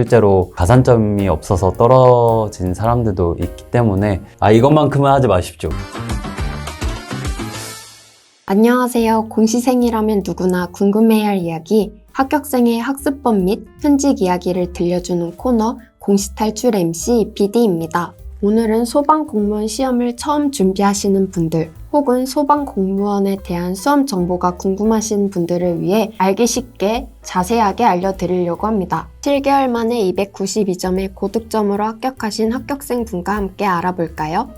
실제로 가산점이 없어서 떨어진 사람들도 있기 때문에 이것만큼은 하지 마십시오. 안녕하세요. 공시생이라면 누구나 궁금해할 이야기, 합격생의 학습법 및 현직 이야기를 들려주는 코너 공시탈출 MC PD입니다. 오늘은 소방공무원 시험을 처음 준비하시는 분들 혹은 소방공무원에 대한 수험 정보가 궁금하신 분들을 위해 알기 쉽게 자세하게 알려드리려고 합니다. 7개월 만에 292점의 고득점으로 합격하신 합격생분과 함께 알아볼까요?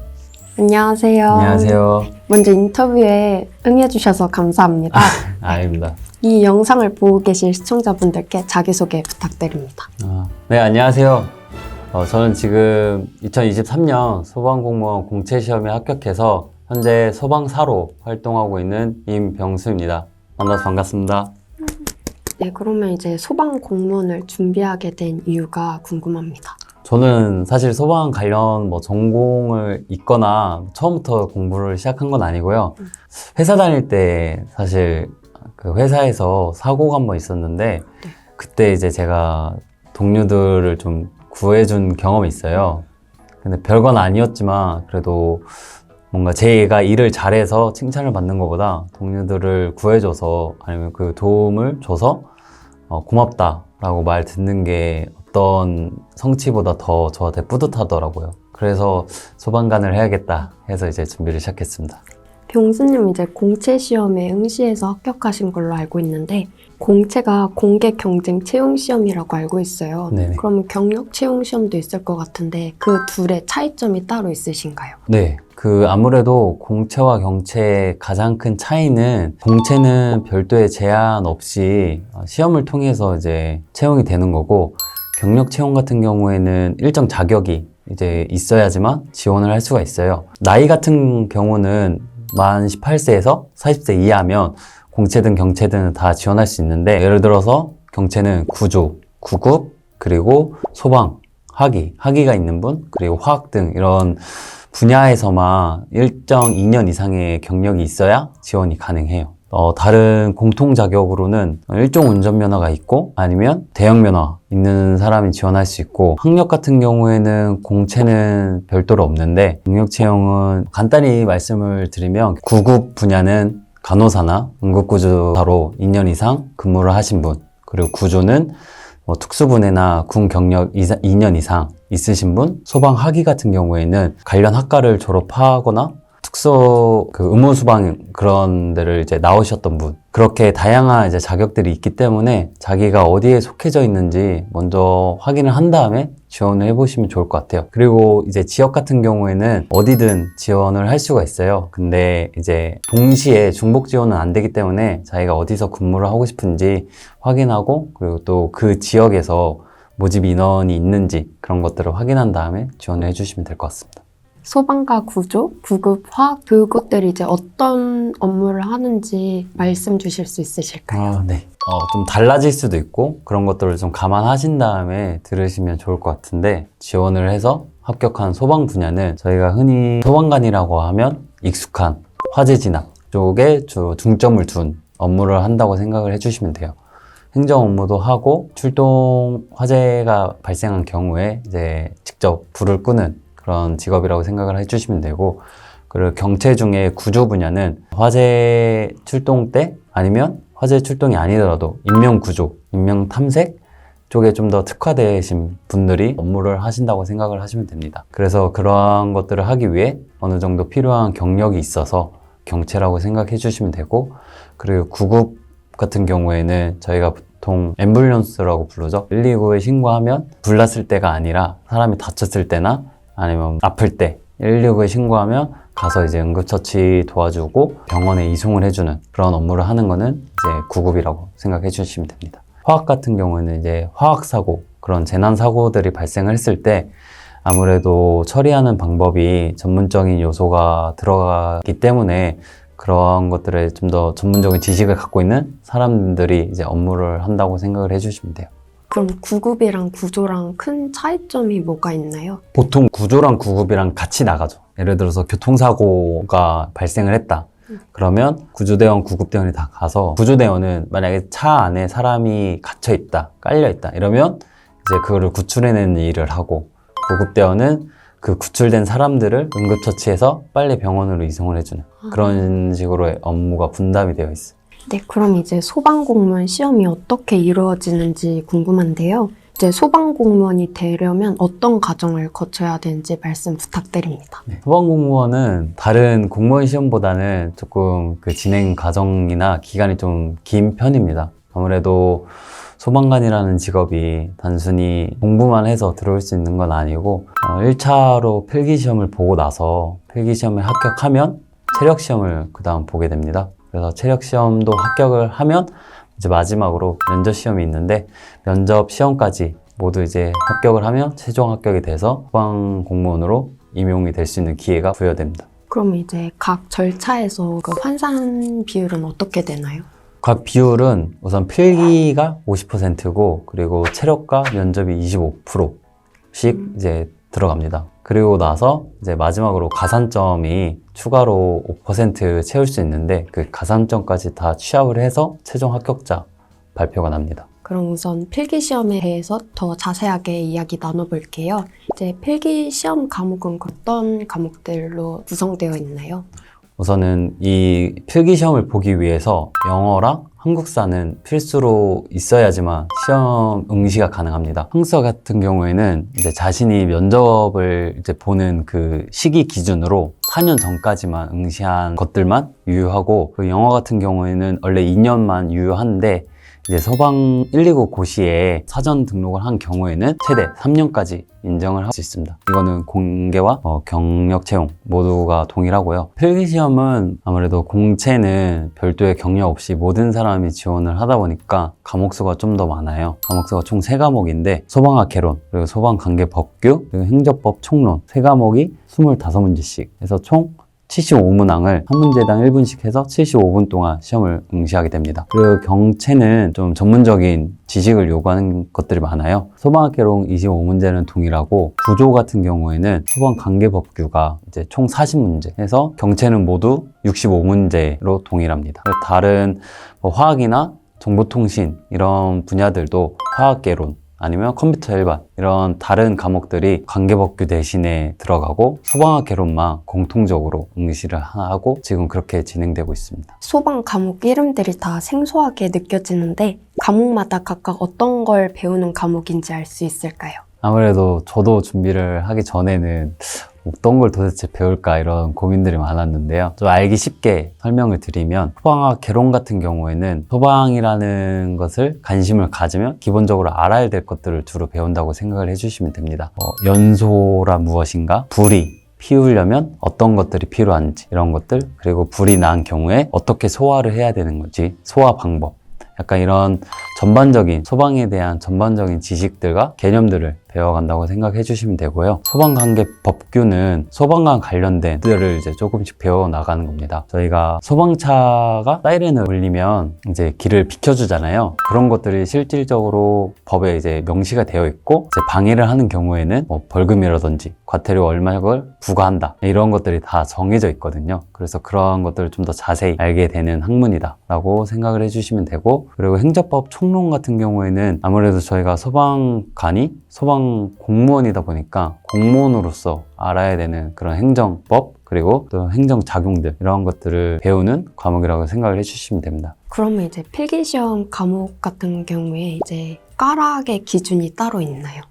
안녕하세요. 안녕하세요. 먼저 인터뷰에 응해주셔서 감사합니다. 아닙니다. 이 영상을 보고 계실 시청자분들께 자기소개 부탁드립니다. 네, 안녕하세요. 저는 지금 2023년 소방공무원 공채시험에 합격해서 현재 소방사로 활동하고 있는 임병수입니다. 만나서 반갑습니다. 네, 그러면 이제 소방공무원을 준비하게 된 이유가 궁금합니다. 저는 사실 소방 관련 전공을 있거나 처음부터 공부를 시작한 건 아니고요. 회사 다닐 때 사실 그 회사에서 사고가 한 번 있었는데 그때 이제 제가 동료들을 좀 구해준 경험이 있어요. 근데 별건 아니었지만 그래도 뭔가 제가 일을 잘해서 칭찬을 받는 것보다 동료들을 구해줘서 아니면 그 도움을 줘서 고맙다라고 말 듣는 게 어떤 성취보다 더 저한테 뿌듯하더라고요. 그래서 소방관을 해야겠다 해서 이제 준비를 시작했습니다. 병수님 이제 공채 시험에 응시해서 합격하신 걸로 알고 있는데 공채가 공개 경쟁 채용 시험이라고 알고 있어요. 네네. 그러면 경력 채용 시험도 있을 것 같은데 그 둘의 차이점이 따로 있으신가요? 네, 아무래도 공채와 경채의 가장 큰 차이는 공채는 별도의 제한 없이 시험을 통해서 이제 채용이 되는 거고 경력 채용 같은 경우에는 일정 자격이 이제 있어야지만 지원을 할 수가 있어요. 나이 같은 경우는 만 18세에서 40세 이하면 공채든 경채든 다 지원할 수 있는데 예를 들어서 경채는 구조, 구급, 그리고 소방, 학위가 있는 분, 그리고 화학 등 이런 분야에서만 일정 2년 이상의 경력이 있어야 지원이 가능해요. 다른 공통 자격으로는 일종 운전면허가 있고 아니면 대형면허 있는 사람이 지원할 수 있고 학력 같은 경우에는 공채는 별도로 없는데 경력 채용은 간단히 말씀을 드리면 구급 분야는 간호사나 응급구조사로 2년 이상 근무를 하신 분 그리고 구조는 특수분해나 군 경력 2년 이상 있으신 분 소방 학위 같은 경우에는 관련 학과를 졸업하거나 특수 의무 수방 그런 데를 이제 나오셨던 분 그렇게 다양한 이제 자격들이 있기 때문에 자기가 어디에 속해져 있는지 먼저 확인을 한 다음에 지원을 해보시면 좋을 것 같아요. 그리고 이제 지역 같은 경우에는 어디든 지원을 할 수가 있어요. 근데 이제 동시에 중복 지원은 안 되기 때문에 자기가 어디서 근무를 하고 싶은지 확인하고 그리고 또 그 지역에서 모집 인원이 있는지 그런 것들을 확인한 다음에 지원을 해주시면 될 것 같습니다. 소방과 구조, 구급, 화학 그것들이 이제 어떤 업무를 하는지 말씀 주실 수 있으실까요? 네. 좀 달라질 수도 있고 그런 것들을 좀 감안하신 다음에 들으시면 좋을 것 같은데 지원을 해서 합격한 소방 분야는 저희가 흔히 소방관이라고 하면 익숙한 화재 진압 쪽에 중점을 둔 업무를 한다고 생각을 해주시면 돼요. 행정 업무도 하고 출동 화재가 발생한 경우에 이제 직접 불을 끄는 그런 직업이라고 생각을 해주시면 되고 그리고 경채 중에 구조 분야는 화재 출동 때 아니면 화재 출동이 아니더라도 인명구조, 인명탐색 쪽에 좀 더 특화되신 분들이 업무를 하신다고 생각을 하시면 됩니다. 그래서 그러한 것들을 하기 위해 어느 정도 필요한 경력이 있어서 경채라고 생각해 주시면 되고 그리고 구급 같은 경우에는 저희가 보통 앰뷸런스라고 부르죠. 119에 신고하면 불났을 때가 아니라 사람이 다쳤을 때나 아니면 아플 때 119에 신고하면 가서 이제 응급처치 도와주고 병원에 이송을 해주는 그런 업무를 하는 거는 이제 구급이라고 생각해 주시면 됩니다. 화학 같은 경우는 이제 화학사고 그런 재난사고들이 발생을 했을 때 아무래도 처리하는 방법이 전문적인 요소가 들어가기 때문에 그런 것들에 좀 더 전문적인 지식을 갖고 있는 사람들이 이제 업무를 한다고 생각을 해주시면 돼요. 그럼 구급이랑 구조랑 큰 차이점이 뭐가 있나요? 보통 구조랑 구급이랑 같이 나가죠. 예를 들어서 교통사고가 발생을 했다. 그러면 구조대원, 구급대원이 다 가서 구조대원은 만약에 차 안에 사람이 갇혀있다, 깔려있다 이러면 이제 그거를 구출해내는 일을 하고, 구급대원은 그 구출된 사람들을 응급처치해서 빨리 병원으로 이송을 해주는 그런 식으로 업무가 분담이 되어 있어요. 네, 그럼 이제 소방공무원 시험이 어떻게 이루어지는지 궁금한데요. 이제 소방공무원이 되려면 어떤 과정을 거쳐야 되는지 말씀 부탁드립니다. 네. 소방공무원은 다른 공무원 시험보다는 조금 그 진행 과정이나 기간이 좀 긴 편입니다. 아무래도 소방관이라는 직업이 단순히 공부만 해서 들어올 수 있는 건 아니고 1차로 필기시험을 보고 나서 필기시험에 합격하면 체력시험을 그 다음 보게 됩니다. 그래서 체력시험도 합격을 하면 이제 마지막으로 면접시험이 있는데 면접시험까지 모두 이제 합격을 하면 최종 합격이 돼서 소방공무원으로 임용이 될 수 있는 기회가 부여됩니다. 그럼 이제 각 절차에서 그 환산 비율은 어떻게 되나요? 각 비율은 우선 필기가 50%고 그리고 체력과 면접이 25%씩 이제 들어갑니다. 그리고 나서 이제 마지막으로 가산점이 추가로 5% 채울 수 있는데 그 가산점까지 다 취합을 해서 최종 합격자 발표가 납니다. 그럼 우선 필기시험에 대해서 더 자세하게 이야기 나눠볼게요. 이제 필기시험 과목은 어떤 과목들로 구성되어 있나요? 우선은 이 필기시험을 보기 위해서 영어랑 한국사는 필수로 있어야지만 시험 응시가 가능합니다. 한국사 같은 경우에는 이제 자신이 면접을 이제 보는 그 시기 기준으로 4년 전까지만 응시한 것들만 유효하고, 그 영어 같은 경우에는 원래 2년만 유효한데 이제 소방 119 고시에 사전 등록을 한 경우에는 최대 3년까지 인정을 할 수 있습니다. 이거는 공개와 경력 채용 모두가 동일하고요. 필기시험은 아무래도 공채는 별도의 경력 없이 모든 사람이 지원을 하다 보니까 과목 수가 좀 더 많아요. 과목 수가 총 3과목인데 소방학 개론, 그리고 소방관계법규, 그리고 행정법 총론 3과목이 25문제씩 해서 총 75문항을 한 문제당 1분씩 해서 75분 동안 시험을 응시하게 됩니다. 그리고 경채는 좀 전문적인 지식을 요구하는 것들이 많아요. 소방학개론 25문제는 동일하고, 구조 같은 경우에는 소방관계법규가 이제 총 40문제 해서 경채는 모두 65문제로 동일합니다. 다른 화학이나 정보통신 이런 분야들도 화학개론 아니면 컴퓨터 일반 이런 다른 과목들이 관계법규 대신에 들어가고 소방학 개론만 공통적으로 응시를 하고 지금 그렇게 진행되고 있습니다. 소방 과목 이름들이 다 생소하게 느껴지는데 과목마다 각각 어떤 걸 배우는 과목인지 알 수 있을까요? 아무래도 저도 준비를 하기 전에는 어떤 걸 도대체 배울까 이런 고민들이 많았는데요. 좀 알기 쉽게 설명을 드리면, 소방학 개론 같은 경우에는 소방이라는 것을 관심을 가지면 기본적으로 알아야 될 것들을 주로 배운다고 생각을 해주시면 됩니다. 연소란 무엇인가? 불이 피우려면 어떤 것들이 필요한지 이런 것들, 그리고 불이 난 경우에 어떻게 소화를 해야 되는 건지 소화 방법, 약간 이런 전반적인 소방에 대한 전반적인 지식들과 개념들을 배워간다고 생각해 주시면 되고요. 소방관계법규는 소방과 관련된 것들을 이제 조금씩 배워나가는 겁니다. 저희가 소방차가 사이렌을 울리면 이제 길을 비켜주잖아요. 그런 것들이 실질적으로 법에 이제 명시가 되어 있고, 이제 방해를 하는 경우에는 뭐 벌금이라든지 과태료 얼마를 부과한다, 이런 것들이 다 정해져 있거든요. 그래서 그런 것들을 좀 더 자세히 알게 되는 학문이다 라고 생각을 해주시면 되고, 그리고 행정법 총론 같은 경우에는 아무래도 저희가 소방관이 소방 공무원이다 보니까 공무원으로서 알아야 되는 그런 행정법, 그리고 또 행정작용들 이런 것들을 배우는 과목이라고 생각을 해주시면 됩니다. 그러면 이제 필기시험 과목 같은 경우에 이제 과락의 기준이 따로 있나요?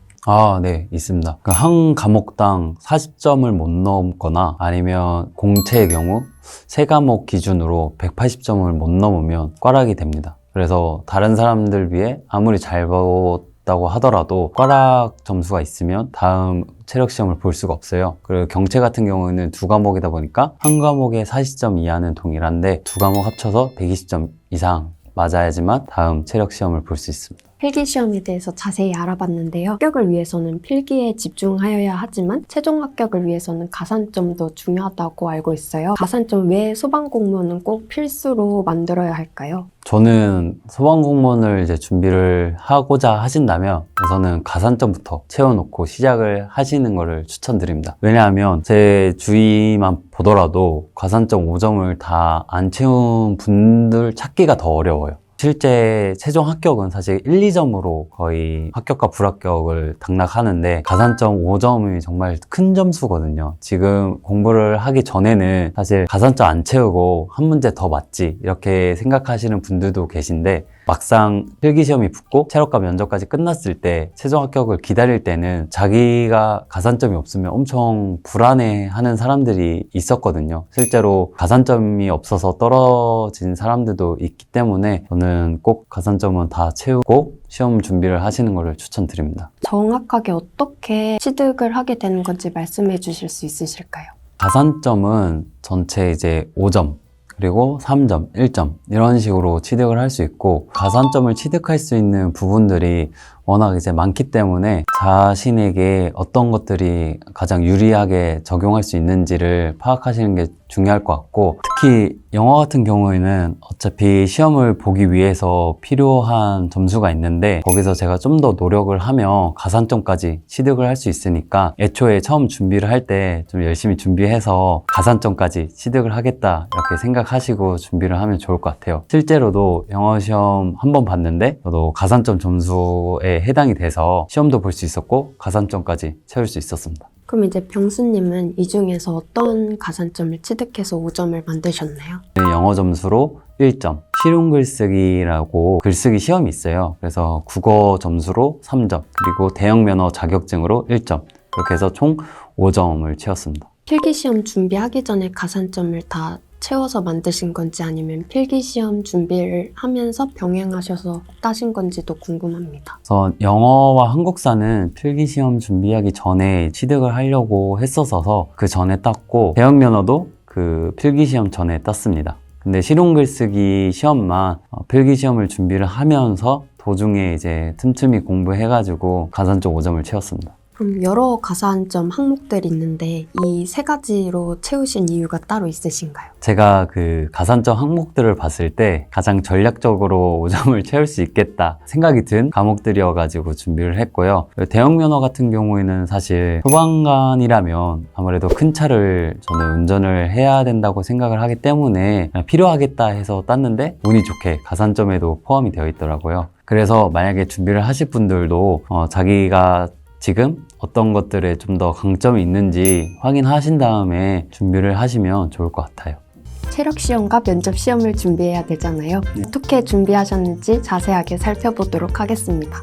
네, 있습니다. 한 과목당 40점을 못 넘거나 아니면 공채의 경우 3과목 기준으로 180점을 못 넘으면 꽈락이 됩니다. 그래서 다른 사람들 비해 아무리 잘 배웠다고 하더라도 꽈락 점수가 있으면 다음 체력 시험을 볼 수가 없어요. 그리고 경채 같은 경우는 2과목이다 보니까 한 과목에 40점 이하는 동일한데 2과목 합쳐서 120점 이상 맞아야지만 다음 체력 시험을 볼 수 있습니다. 필기시험에 대해서 자세히 알아봤는데요. 합격을 위해서는 필기에 집중하여야 하지만 최종 합격을 위해서는 가산점도 중요하다고 알고 있어요. 가산점 왜 소방공무원은 꼭 필수로 만들어야 할까요? 저는 소방공무원을 이제 준비를 하고자 하신다면 우선은 가산점부터 채워놓고 시작을 하시는 것을 추천드립니다. 왜냐하면 제 주위만 보더라도 가산점 5점을 다 안 채운 분들 찾기가 더 어려워요. 실제 최종 합격은 사실 1, 2점으로 거의 합격과 불합격을 당락하는데 가산점 5점이 정말 큰 점수거든요. 지금 공부를 하기 전에는 사실 가산점 안 채우고 한 문제 더 맞지 이렇게 생각하시는 분들도 계신데 막상 필기시험이 붙고 체력과 면접까지 끝났을 때 최종 합격을 기다릴 때는 자기가 가산점이 없으면 엄청 불안해하는 사람들이 있었거든요. 실제로 가산점이 없어서 떨어진 사람들도 있기 때문에 저는 꼭 가산점은 다 채우고 시험 준비를 하시는 것을 추천드립니다. 정확하게 어떻게 취득을 하게 되는 건지 말씀해 주실 수 있으실까요? 가산점은 전체 이제 5점 그리고 3점, 1점 이런 식으로 취득을 할 수 있고 가산점을 취득할 수 있는 부분들이 워낙 이제 많기 때문에 자신에게 어떤 것들이 가장 유리하게 적용할 수 있는지를 파악하시는 게 중요할 것 같고 특히 영어 같은 경우에는 어차피 시험을 보기 위해서 필요한 점수가 있는데 거기서 제가 좀 더 노력을 하면 가산점까지 취득을 할 수 있으니까 애초에 처음 준비를 할 때 좀 열심히 준비해서 가산점까지 취득을 하겠다 이렇게 생각하시고 준비를 하면 좋을 것 같아요. 실제로도 영어 시험 한 번 봤는데 저도 가산점 점수에 해당이 돼서 시험도 볼 수 있었고 가산점까지 채울 수 있었습니다. 그럼 이제 병수님은 이 중에서 어떤 가산점을 취득해서 5점을 만드셨나요? 영어 점수로 1점, 실용 글쓰기라고 글쓰기 시험이 있어요. 그래서 국어 점수로 3점, 그리고 대형 면허 자격증으로 1점 이렇게 해서 총 5점을 채웠습니다. 필기시험 준비하기 전에 가산점을 다 채워서 만드신 건지 아니면 필기시험 준비를 하면서 병행하셔서 따신 건지도 궁금합니다. 그래서 영어와 한국사는 필기시험 준비하기 전에 취득을 하려고 했었어서 그 전에 땄고 대형 면허도 그 필기시험 전에 땄습니다. 근데 실용 글쓰기 시험만 필기시험을 준비를 하면서 도중에 이제 틈틈이 공부해가지고 가산점 5점을 채웠습니다. 그럼 여러 가산점 항목들이 있는데 이 세 가지로 채우신 이유가 따로 있으신가요? 제가 그 가산점 항목들을 봤을 때 가장 전략적으로 5점을 채울 수 있겠다 생각이 든 과목들이어가지고 준비를 했고요. 대형 면허 같은 경우에는 사실 소방관이라면 아무래도 큰 차를 저는 운전을 해야 된다고 생각을 하기 때문에 필요하겠다 해서 땄는데 운이 좋게 가산점에도 포함이 되어 있더라고요. 그래서 만약에 준비를 하실 분들도 자기가 지금 어떤 것들에 좀 더 강점이 있는지 확인하신 다음에 준비를 하시면 좋을 것 같아요. 체력 시험과 면접 시험을 준비해야 되잖아요. 어떻게 준비하셨는지 자세하게 살펴보도록 하겠습니다.